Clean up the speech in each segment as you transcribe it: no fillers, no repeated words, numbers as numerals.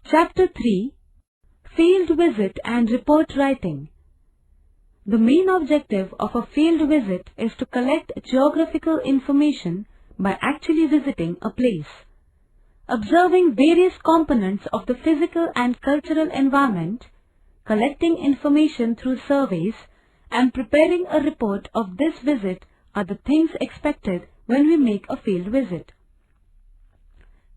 Chapter 3. Field Visit and Report Writing. The main objective of a field visit is to collect geographical information by actually visiting a place. Observing various components of the physical and cultural environment, collecting information through surveys, and preparing a report of this visit are the things expected when we make a field visit.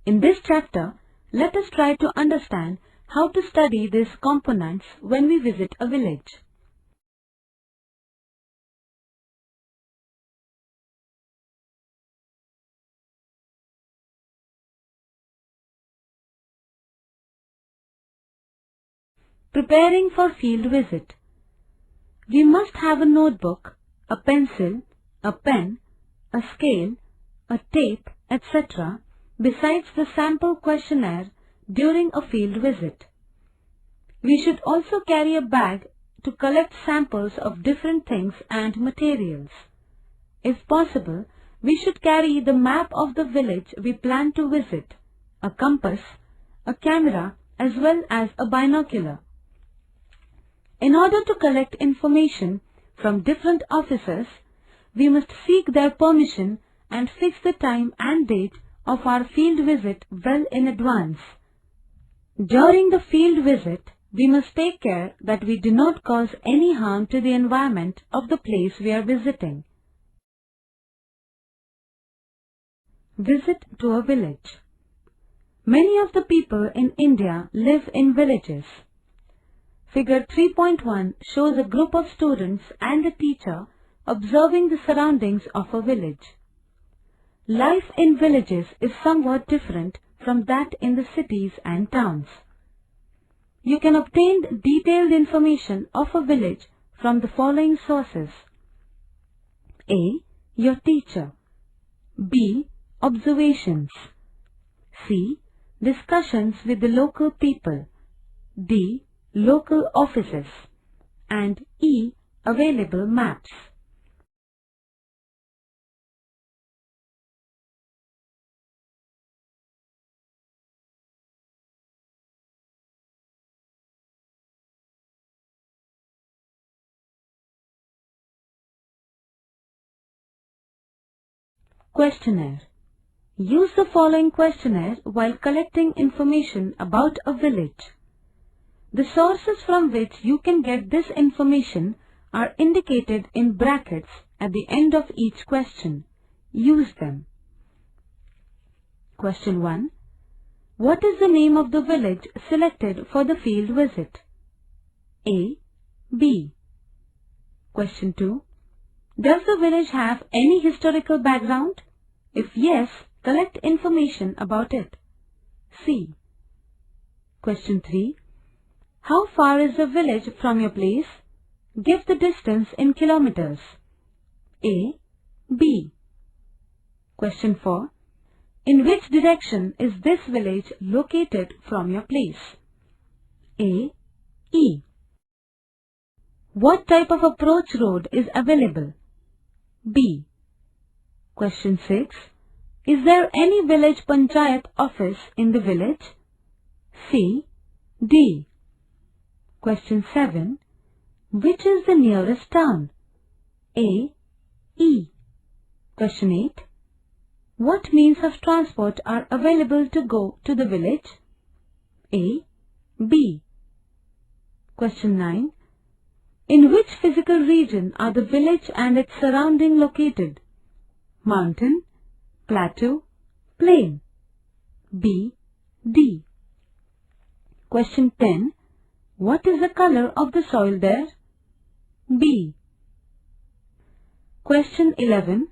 In this chapter, let us try to understand how to study these components when we visit a village. Preparing for field visit. We must have a notebook, a pencil, a pen, a scale, a tape, etc. besides the sample questionnaire during a field visit. We should also carry a bag to collect samples of different things and materials. If possible, we should carry the map of the village we plan to visit, a compass, a camera, as well as a binocular. In order to collect information from different officers, we must seek their permission and fix the time and date of our field visit well in advance. During the field visit, we must take care that we do not cause any harm to the environment of the place we are visiting. Visit to a village. Many of the people in India live in villages. Figure 3.1 shows a group of students and a teacher observing the surroundings of a village. Life in villages is somewhat different from that in the cities and towns. You can obtain detailed information of a village from the following sources. A. Your teacher. B. Observations. C. Discussions with the local people. D. Local offices. And E. Available maps. Questionnaire. Use the following questionnaire while collecting information about a village. The sources from which you can get this information are indicated in brackets at the end of each question. Use them. Question 1. What is the name of the village selected for the field visit? A. B. Question 2. Does the village have any historical background? If yes, collect information about it. C. Question 3. How far is the village from your place? Give the distance in kilometers. A. B. Question 4. In which direction is this village located from your place? A. E. What type of approach road is available? B. Question 6. Is there any village panchayat office in the village? C. D. Question 7. Which is the nearest town? A. E. Question 8. What means of transport are available to go to the village? A. B. Question 9. In which physical region are the village and its surrounding located? Mountain, plateau, plain. B. D. Question 10. What is the color of the soil there? B. Question 11.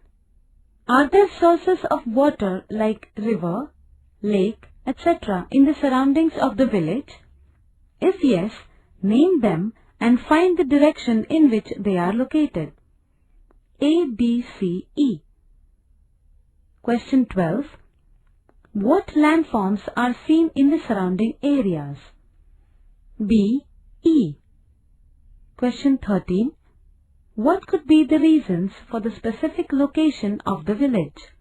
Are there sources of water like river, lake, etc. in the surroundings of the village? If yes, name them and find the direction in which they are located. A, B, C, E. Question 12. What landforms are seen in the surrounding areas? B, E. Question 13. What could be the reasons for the specific location of the village?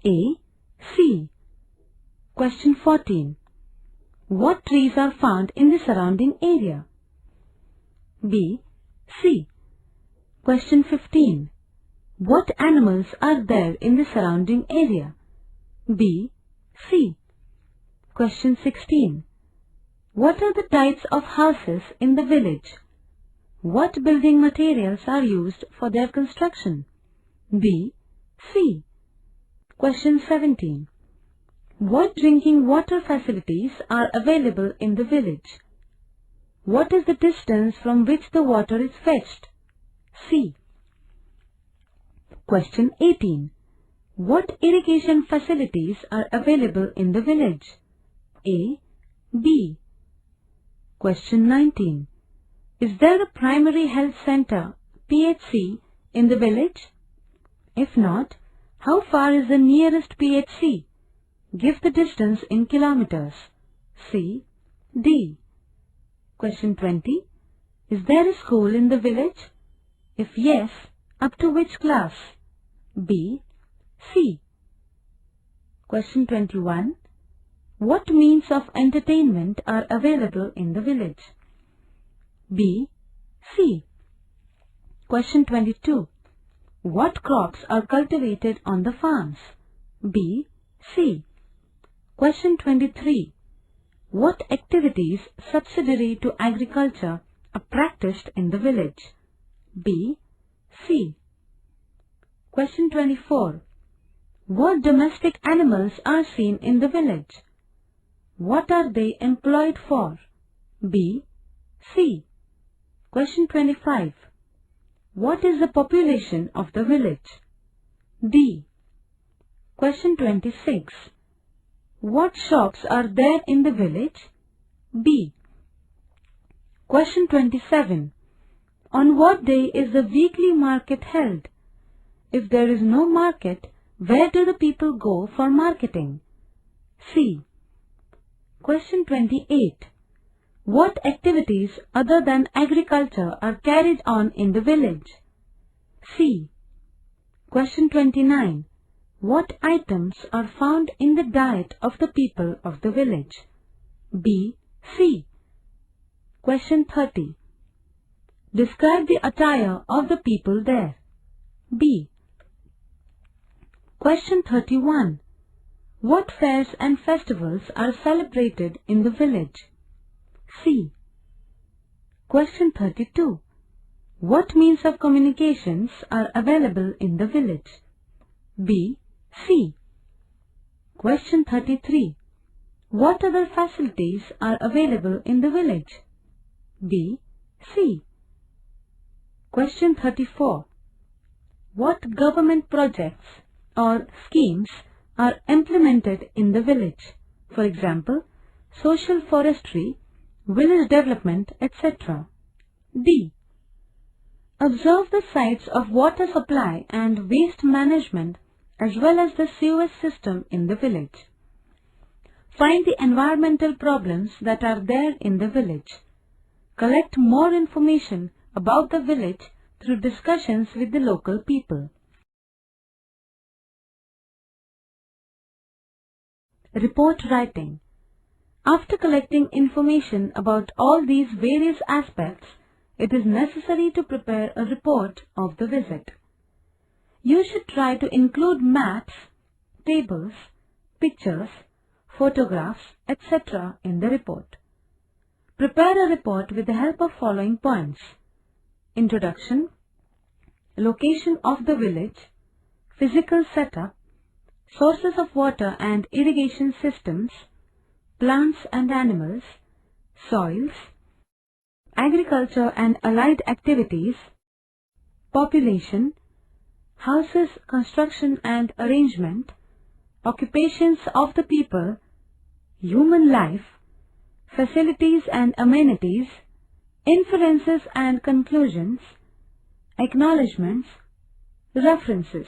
A, C. Question 14. What trees are found in the surrounding area? B. C. Question 15. What animals are there in the surrounding area? B. C. Question 16. What are the types of houses in the village? What building materials are used for their construction? B. C. Question 17. What drinking water facilities are available in the village? What is the distance from which the water is fetched? C. Question 18. What irrigation facilities are available in the village? A. B. Question 19. Is there a primary health center, PHC, in the village? If not, how far is the nearest PHC? Give the distance in kilometers. C. D. Question 20. Is there a school in the village? If yes, up to which class? B. C. Question 21. What means of entertainment are available in the village? B. C. Question 22. What crops are cultivated on the farms? B. C. Question 23. What activities subsidiary to agriculture are practiced in the village? B. C. Question 24. What domestic animals are seen in the village? What are they employed for? B. C. Question 25. What is the population of the village? D. Question 26. What shops are there in the village? B. Question 27. On what day is the weekly market held? If there is no market, where do the people go for marketing? C. Question 28. What activities other than agriculture are carried on in the village? C. Question 29. What items are found in the diet of the people of the village? B. C. Question 30. Describe the attire of the people there. B. Question 31. What fairs and festivals are celebrated in the village? C. Question 32. What means of communications are available in the village? B. C. Question 33. What other facilities are available in the village? B. C. Question 34. What government projects or schemes are implemented in the village? For example, social forestry, village development, etc. D. Observe the sites of water supply and waste management as well as the sewage system in the village. Find the environmental problems that are there in the village. Collect more information about the village through discussions with the local people. Report writing. After collecting information about all these various aspects, it is necessary to prepare a report of the visit. You should try to include maps, tables, pictures, photographs, etc. in the report. Prepare a report with the help of following points: introduction, location of the village, physical setup, sources of water and irrigation systems, plants and animals, soils, agriculture and allied activities, population, houses, construction and arrangement, occupations of the people, human life, facilities and amenities, inferences and conclusions, acknowledgements, references.